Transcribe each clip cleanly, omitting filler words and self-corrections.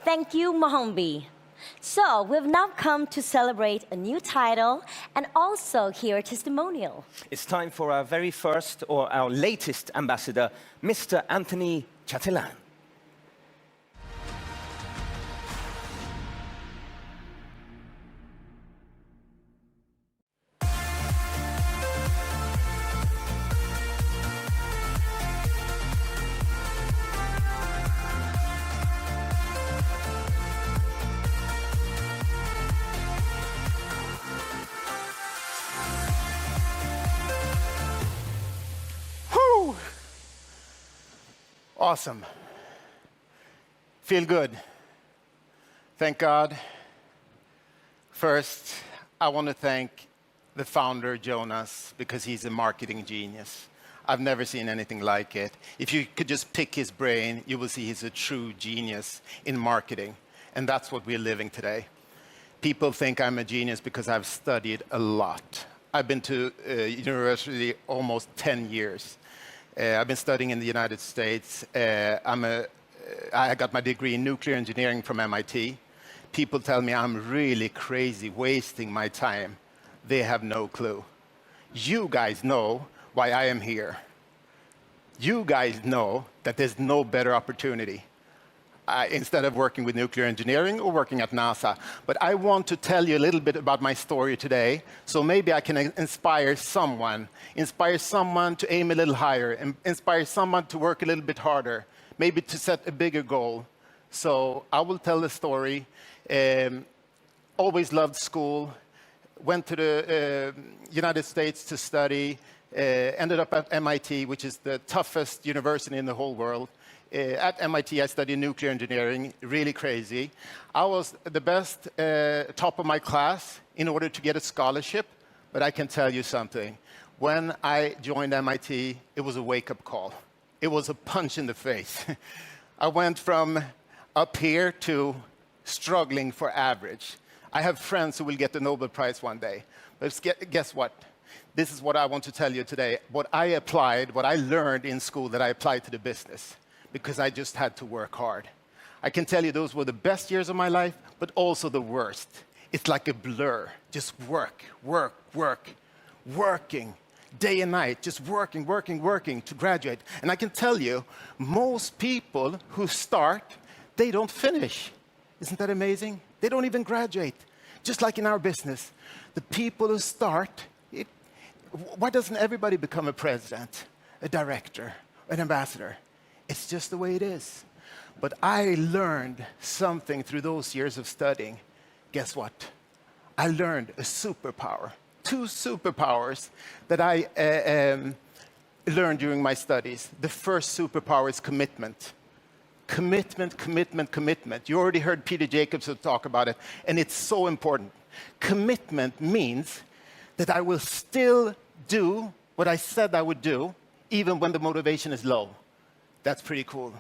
Thank you, Mohambi. So, we've now come to celebrate a new title and also hear a testimonial. It's time for our very first, or our latest ambassador, Mr. Anthony Chatelain. Awesome. Feel good. Thank God. First, I want to thank the founder, Jonas, because he's a marketing genius. I've never seen anything like it. If you could just pick his brain, you will see he's a true genius in marketing. And that's what we're living today. People think I'm a genius because I've studied a lot. I've been to university almost 10 years. I've been studying in the United States. I got my degree in nuclear engineering from MIT. People tell me I'm really crazy, wasting my time. They have no clue. You guys know why I am here. You guys know that there's no better opportunity instead of working with nuclear engineering or working at NASA. But I want to tell you a little bit about my story today, so maybe I can inspire someone to aim a little higher, inspire someone to work a little bit harder, maybe to set a bigger goal. So I will tell the story. Always loved school, went to the United States to study, ended up at MIT, which is the toughest university in the whole world. At MIT, I studied nuclear engineering, really crazy. I was the best top of my class in order to get a scholarship, but I can tell you something. When I joined MIT, it was a wake-up call. It was a punch in the face. I went from up here to struggling for average. I have friends who will get the Nobel Prize one day. But guess what? This is what I want to tell you today. What I learned in school that I applied to the business, because I just had to work hard. I can tell you those were the best years of my life, but also the worst. It's like a blur. Just working, day and night, just working to graduate. And I can tell you, most people who start, they don't finish. Isn't that amazing? They don't even graduate. Just like in our business, the people who start, why doesn't everybody become a president, a director, an ambassador? It's just the way it is. But I learned something through those years of studying. Guess what? I learned a superpower, 2 superpowers that I learned during my studies. The first superpower is commitment. Commitment. You already heard Peter Jacobson talk about it, and it's so important. Commitment means that I will still do what I said I would do, even when the motivation is low. That's pretty cool.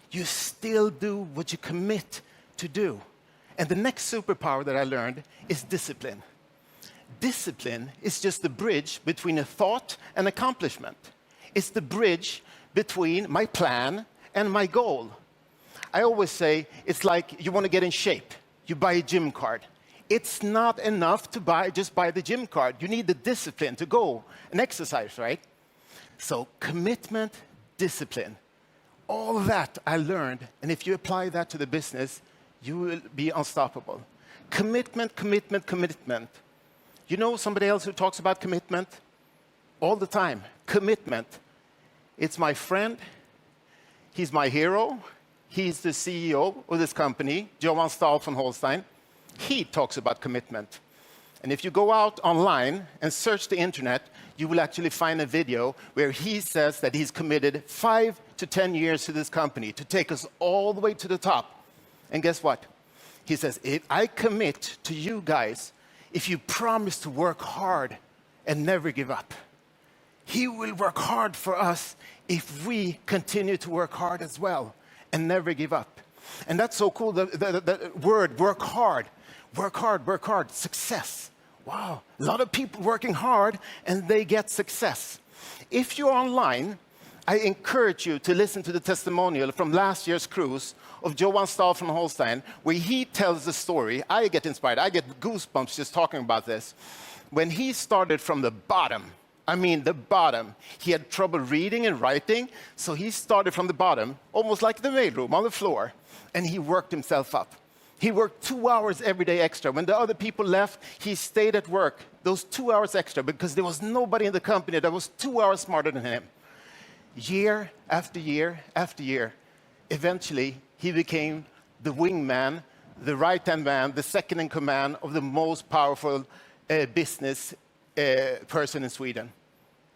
You still do what you commit to do. And the next superpower that I learned is discipline. Discipline is just the bridge between a thought and accomplishment. It's the bridge between my plan and my goal. I always say it's like you want to get in shape. You buy a gym card. It's not enough to just buy the gym card. You need the discipline to go and exercise, right? So commitment, discipline. All of that I learned, and if you apply that to the business, you will be unstoppable. Commitment. You know somebody else who talks about commitment? All the time. Commitment. It's my friend. He's my hero. He's the CEO of this company, Johan Stahl von Holstein. He talks about commitment. And if you go out online and search the internet, you will actually find a video where he says that he's committed 5 to 10 years to this company to take us all the way to the top. And guess what? He says, I commit to you guys if you promise to work hard and never give up. He will work hard for us if we continue to work hard as well and never give up. And that's so cool, the word work hard, success. Wow, a lot of people working hard and they get success. If you're online, I encourage you to listen to the testimonial from last year's cruise of Johan Stahl from Holstein, where he tells the story. I get inspired. I get goosebumps just talking about this. When he started from the bottom, I mean the bottom, he had trouble reading and writing, so he started from the bottom, almost like the mailroom on the floor, and he worked himself up. He worked 2 hours every day extra. When the other people left, he stayed at work those 2 hours extra because there was nobody in the company that was 2 hours smarter than him. Year after year after year, eventually he became the wingman, the right-hand man, the second in command of the most powerful business person in Sweden.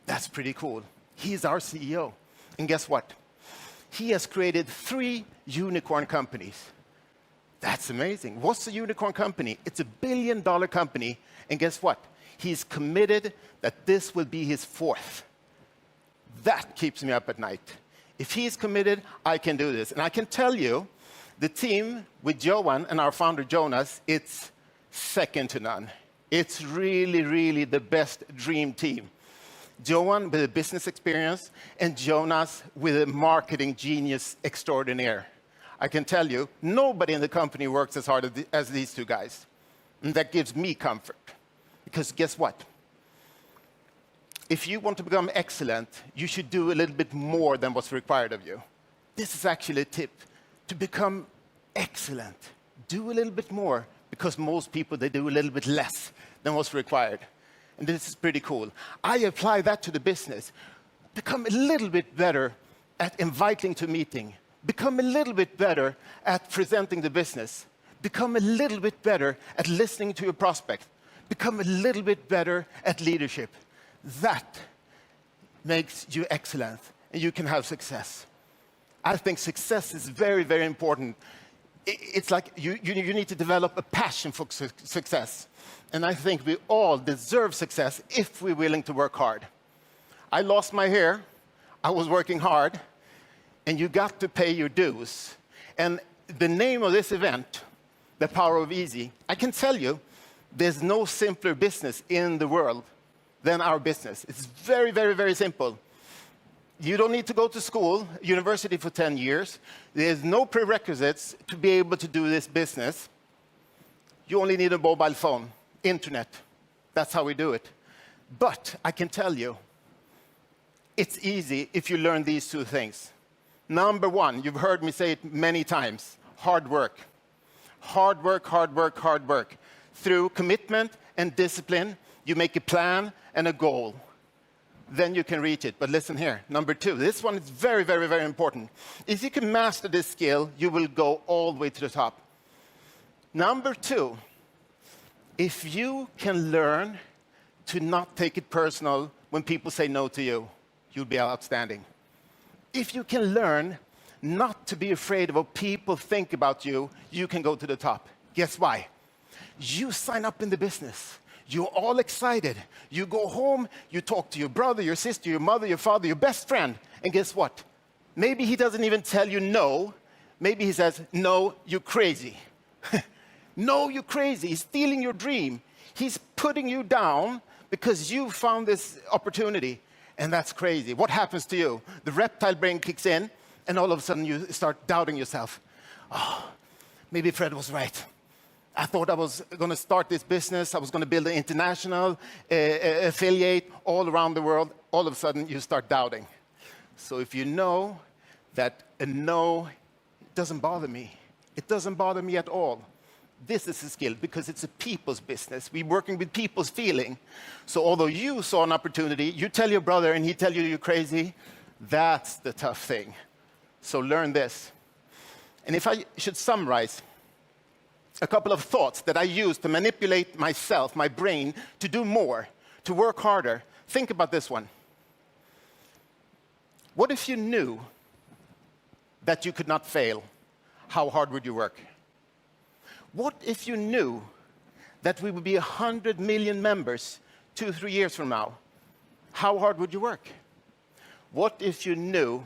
That's pretty cool. He's our CEO. And guess what? He has created 3 unicorn companies. That's amazing. What's a unicorn company? It's a $1 billion company. And guess what? He's committed that this will be his 4th. That keeps me up at night. If he's committed, I can do this. And I can tell you, the team with Johan and our founder Jonas, it's second to none. It's really, really the best dream team. Johan with a business experience and Jonas with a marketing genius extraordinaire. I can tell you, nobody in the company works as hard as these 2 guys. And that gives me comfort. Because guess what? If you want to become excellent, you should do a little bit more than what's required of you. This is actually a tip. To become excellent, do a little bit more, because most people, they do a little bit less than what's required. And this is pretty cool. I apply that to the business. Become a little bit better at inviting to a meeting. Become a little bit better at presenting the business. Become a little bit better at listening to your prospect. Become a little bit better at leadership. That makes you excellent, and you can have success. I think success is very, very important. It's like you need to develop a passion for success. And I think we all deserve success if we're willing to work hard. I lost my hair. I was working hard. And you got to pay your dues. And the name of this event, The Power of Easy, I can tell you, there's no simpler business in the world than our business. It's very, very, very simple. You don't need to go to school, university for 10 years. There's no prerequisites to be able to do this business. You only need a mobile phone, internet. That's how we do it. But I can tell you, it's easy if you learn these 2 things. Number 1, you've heard me say it many times, hard work. Hard work, hard work, hard work. Through commitment and discipline, you make a plan and a goal. Then you can reach it. But listen here, number 2, this one is very, very, very important. If you can master this skill, you will go all the way to the top. Number 2, if you can learn to not take it personal when people say no to you, you'll be outstanding. If you can learn not to be afraid of what people think about you, you can go to the top. Guess why? You sign up in the business. You're all excited. You go home, you talk to your brother, your sister, your mother, your father, your best friend. And guess what? Maybe he doesn't even tell you no. Maybe he says, no, you're crazy. No, you're crazy. He's stealing your dream. He's putting you down because you found this opportunity. And that's crazy. What happens to you? The reptile brain kicks in, and all of a sudden you start doubting yourself. Oh, maybe Fred was right. I thought I was going to start this business. I was going to build an international affiliate all around the world. All of a sudden, you start doubting. So if you know that a no doesn't bother me, it doesn't bother me at all. This is a skill because it's a people's business. We're working with people's feeling. So although you saw an opportunity, you tell your brother and he tell you you're crazy, that's the tough thing. So learn this. And if I should summarize a couple of thoughts that I use to manipulate myself, my brain, to do more, to work harder, think about this one. What if you knew that you could not fail? How hard would you work? What if you knew that we would be 100 million members 2-3 years from now? How hard would you work? What if you knew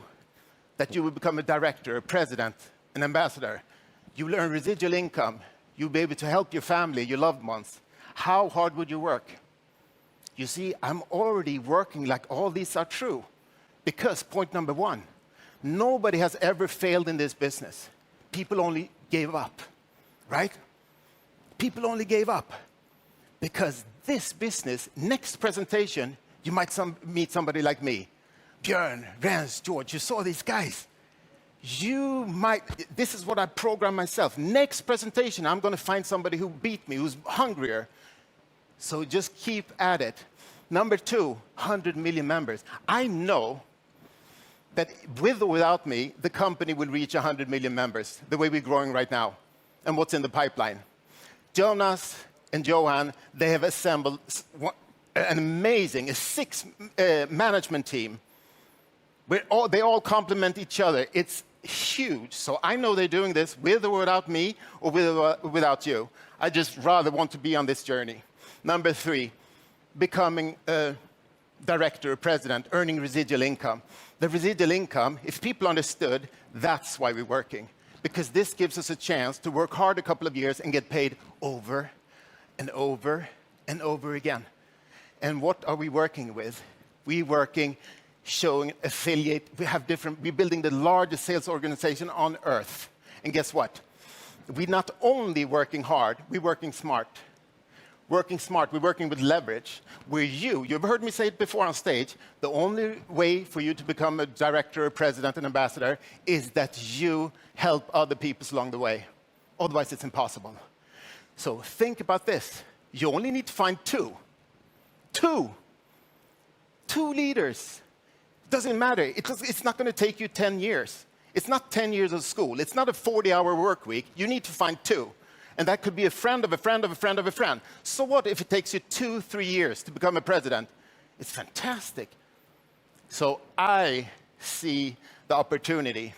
that you would become a director, a president, an ambassador? You learn residual income. You'll be able to help your family, your loved ones. How hard would you work? You see, I'm already working like all these are true Because point number one, nobody has ever failed in this business. People only gave up, right? People only gave up. Because this business, next presentation, you might meet somebody like me. Björn, Rens, George, you saw these guys. You might, this is what I programmed myself. Next presentation, I'm going to find somebody who beat me, who's hungrier. So just keep at it. Number two, 100 million members. I know that with or without me, the company will reach 100 million members, the way we're growing right now, and what's in the pipeline. Jonas and Johan, they have assembled an amazing, six management team. They all complement each other. It's huge. So I know they're doing this with or without me, or with or without you. I just rather want to be on this journey. Number three, becoming a director or president, earning residual income. The residual income, if people understood, that's why we're working. Because this gives us a chance to work hard a couple of years and get paid over and over and over again. And what are we working with? We're working, showing affiliate. We're building the largest sales organization on earth. And guess what? We're not only working hard, we're working smart. Working smart, we're working with leverage. Where you've heard me say it before on stage, the only way for you to become a director, a president, an ambassador is that you help other people along the way. Otherwise, it's impossible. So think about this. You only need to find two. Two leaders. Doesn't matter. It's not going to take you 10 years. It's not 10 years of school. It's not a 40-hour work week. You need to find two. And that could be a friend of a friend of a friend of a friend. So what if it takes you 2-3 years to become a president? It's fantastic. So I see the opportunity.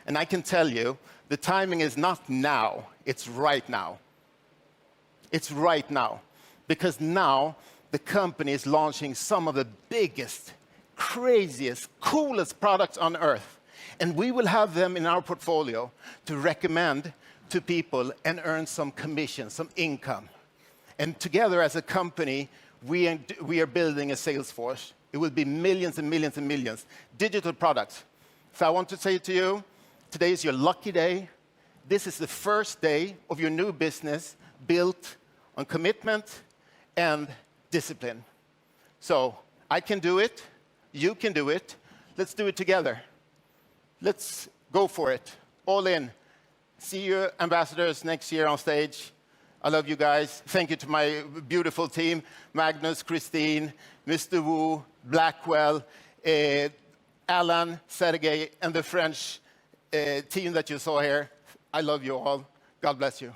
And I can tell you, the timing is not now. It's right now. It's right now. Because now the company is launching some of the biggest, craziest, coolest products on earth. And we will have them in our portfolio to recommend to people and earn some commission, some income. And together as a company, we are building a sales force. It will be millions and millions and millions. Digital products. So I want to say to you, today is your lucky day. This is the first day of your new business built on commitment and discipline. So I can do it. You can do it. Let's do it together. Let's go for it. All in. See you, ambassadors, next year on stage. I love you guys. Thank you to my beautiful team, Magnus, Christine, Mr. Wu, Blackwell, Alan, Sergey, and the French team that you saw here. I love you all. God bless you.